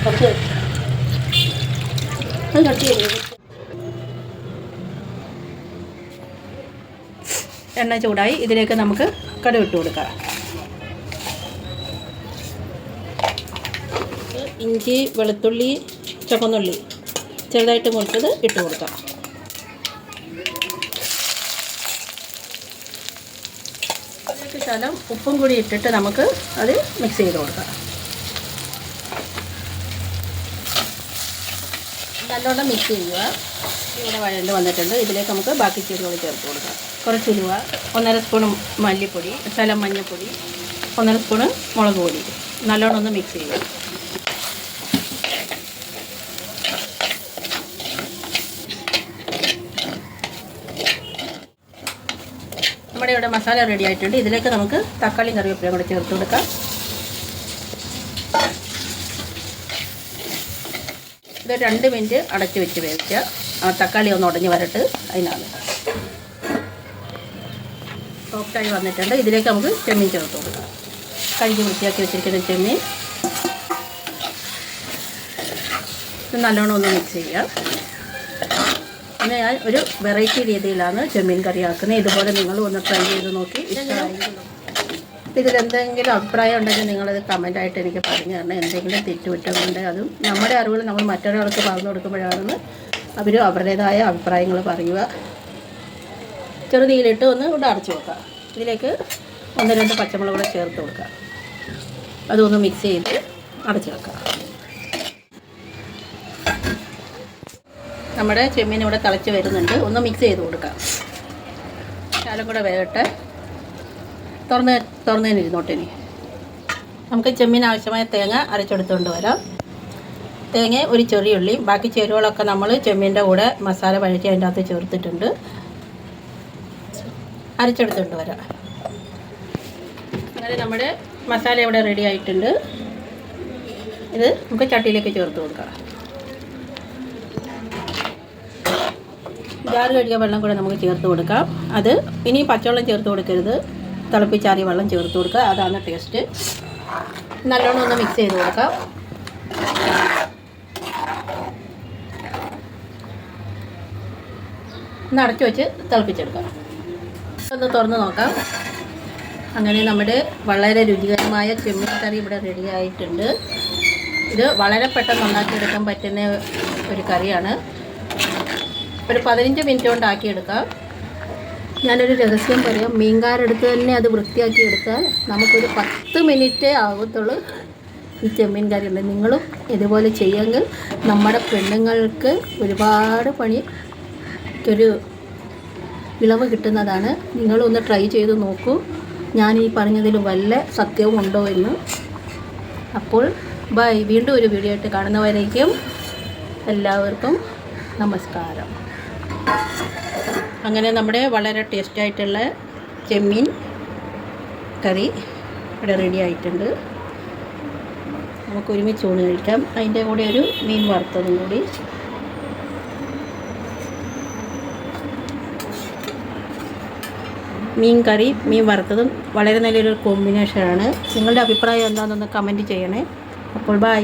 കുറച്ച് അത് കട്ട് ചെയ്ത് എണ്ണ ചൂടായി. ഇതിലേക്ക് നമുക്ക് കടുക് ഇട്ട് കൊടുക്കാം. ഇഞ്ചി, വെളുത്തുള്ളി, ചുവന്നുള്ളി ചെറുതായിട്ട് മുറിച്ചത് ഇട്ട് കൊടുക്കാം. അതിലേക്ക് ശകലം ഉപ്പും കൂടി ഇട്ടിട്ട് നമുക്ക് അത് മിക്സ് ചെയ്ത് കൊടുക്കാം. നല്ലോണം മിക്സ് ചെയ്യുക. ഇവിടെ വഴണ്ട് വന്നിട്ടുണ്ട്. ഇതിലേക്ക് നമുക്ക് ബാക്കി ചേരുവകൾ ചേർത്ത് കൊടുക്കാം. കുറച്ച് ഉലുവ, 1.5 സ്പൂൺ മല്ലിപ്പൊടി, ശകലം മഞ്ഞൾപ്പൊടി, 1.5 സ്പൂൺ മുളക് പൊടി. നല്ലോണം ഒന്ന് മിക്സ് ചെയ്യുക. നമ്മുടെ ഇവിടെ മസാല റെഡി ആയിട്ടുണ്ട്. ഇതിലേക്ക് നമുക്ക് തക്കാളിയും കറിവേപ്പിലയും കൂടെ ചേർത്ത് കൊടുക്കാം. ഇത് 2 മിനിറ്റ് അടച്ച് വെച്ച് വേവിക്കുക. ആ തക്കാളി ഒന്ന് ഉടഞ്ഞ് വരട്ട്. അതിനാണ് സോഫ്റ്റായി വന്നിട്ടുണ്ട്. ഇതിലേക്ക് നമുക്ക് ചെമ്മീൻ ചേർത്ത് കൊടുക്കാം. കഴുകി വൃത്തിയാക്കി വെച്ചിരിക്കുന്ന ചെമ്മീൻ ഇത് നല്ലോണം ഒന്ന് മിക്സ് ചെയ്യാം. പിന്നെ ഞാൻ ഒരു വെറൈറ്റി രീതിയിലാണ് ചെമ്മീൻ കറി ആക്കുന്നത്. ഇതുപോലെ നിങ്ങളും ഒന്ന് ട്രൈ ചെയ്ത് നോക്കി ഇഷ്ടമായെങ്കിൽ ഇതിലെന്തെങ്കിലും അഭിപ്രായം ഉണ്ടെങ്കിൽ നിങ്ങളത് കമൻറ്റായിട്ട് എനിക്ക് പറഞ്ഞു തരണം. എന്തെങ്കിലും തെറ്റുകുറ്റമുണ്ട് അതും നമ്മുടെ അറിവുകൾ നമ്മൾ മറ്റൊരാൾക്ക് പറഞ്ഞു കൊടുക്കുമ്പോഴാണെന്ന് അവർ അവരുടേതായ അഭിപ്രായങ്ങൾ പറയുക. ചെറുതീയിലിട്ട് ഒന്ന് ഇവിടെ അടച്ചു വെക്കുക. ഇതിലേക്ക് 1-2 പച്ചമുളക് കൂടെ ചേർത്ത് കൊടുക്കുക. അതൊന്ന് മിക്സ് ചെയ്ത് അടച്ചു വെക്കുക. നമ്മുടെ ചെമ്മീൻ ഇവിടെ തിളച്ച് വരുന്നുണ്ട്. ഒന്ന് മിക്സ് ചെയ്ത് കൊടുക്കാം. ശകലം കൂടെ വേകട്ടെ. തുറന്നതിനിരുന്നോട്ടിനി നമുക്ക് ചെമ്മീൻ ആവശ്യമായ തേങ്ങ അരച്ചെടുത്തുകൊണ്ട് വരാം. തേങ്ങ, ഒരു ചെറിയ ഉള്ളി, ബാക്കി ചേരുവകളൊക്കെ നമ്മൾ ചെമ്മീൻ്റെ കൂടെ മസാല വഴറ്റി അതിൻ്റെ അകത്ത് ചേർത്തിട്ടുണ്ട്. അരച്ചെടുത്തുകൊണ്ട് വരാം. അങ്ങനെ നമ്മുടെ മസാല ഇവിടെ റെഡി ആയിട്ടുണ്ട്. ഇത് നമുക്ക് ചട്ടിയിലേക്ക് ചേർത്ത് കൊടുക്കാം. ജാറ് കഴുകിയ വെള്ളം കൂടെ നമുക്ക് ചേർത്ത് കൊടുക്കാം. അത് ഇനി പച്ചവെള്ളം ചേർത്ത് കൊടുക്കരുത്. തിളപ്പിച്ചാറിയ വെള്ളം ചേർത്ത് കൊടുക്കുക. അതാണ് ടേസ്റ്റ്. നല്ലോണം ഒന്ന് മിക്സ് ചെയ്ത് കൊടുക്കാം. ഒന്ന് അടച്ചു വെച്ച് തിളപ്പിച്ചെടുക്കാം. ഒന്ന് തുറന്ന് നോക്കാം. അങ്ങനെ നമ്മുടെ വളരെ രുചികരമായ ചെമ്മീൻ കറി ഇവിടെ റെഡി ആയിട്ടുണ്ട്. ഇത് വളരെ പെട്ടെന്ന് ഉണ്ടാക്കിയെടുക്കാൻ പറ്റുന്ന ഒരു കറിയാണ്. ഒരു 15 മിനിറ്റ് കൊണ്ട് ആക്കിയെടുക്കാം. ഞാനൊരു രഹസ്യം പറയാം. മീൻകാരെടുത്ത് തന്നെ അത് വൃത്തിയാക്കി എടുത്താൽ നമുക്കൊരു 10 മിനിറ്റേ ആകത്തുള്ളൂ ഈ ചെമ്മീൻ കറി ഉണ്ട്. നിങ്ങളും ഇതുപോലെ ചെയ്യുമെങ്കിൽ നമ്മുടെ പെണ്ണുങ്ങൾക്ക് ഒരുപാട് പണിക്കൊരു ഇളവ് കിട്ടുന്നതാണ്. നിങ്ങളൊന്ന് ട്രൈ ചെയ്ത് നോക്കൂ. ഞാൻ ഈ പറഞ്ഞതിൽ വല്ല സത്യവും ഉണ്ടോ എന്ന്. അപ്പോൾ ബൈ. വീണ്ടും ഒരു വീഡിയോ ആയിട്ട് കാണുന്നവരേക്കും എല്ലാവർക്കും നമസ്കാരം. അങ്ങനെ നമ്മുടെ വളരെ ടേസ്റ്റായിട്ടുള്ള ചെമ്മീൻ കറി ഇവിടെ റെഡി ആയിട്ടുണ്ട്. നമുക്ക് ഒരുമിച്ച് ഊണ് കഴിക്കാം. അതിൻ്റെ കൂടെ ഒരു മീൻ വറുത്തതും കൂടി. മീൻ കറി, മീൻ വറുത്തതും വളരെ നല്ലൊരു കോമ്പിനേഷനാണ്. നിങ്ങളുടെ അഭിപ്രായം എന്താണെന്നൊന്ന് കമൻറ്റ് ചെയ്യണേ. അപ്പോൾ ബൈ.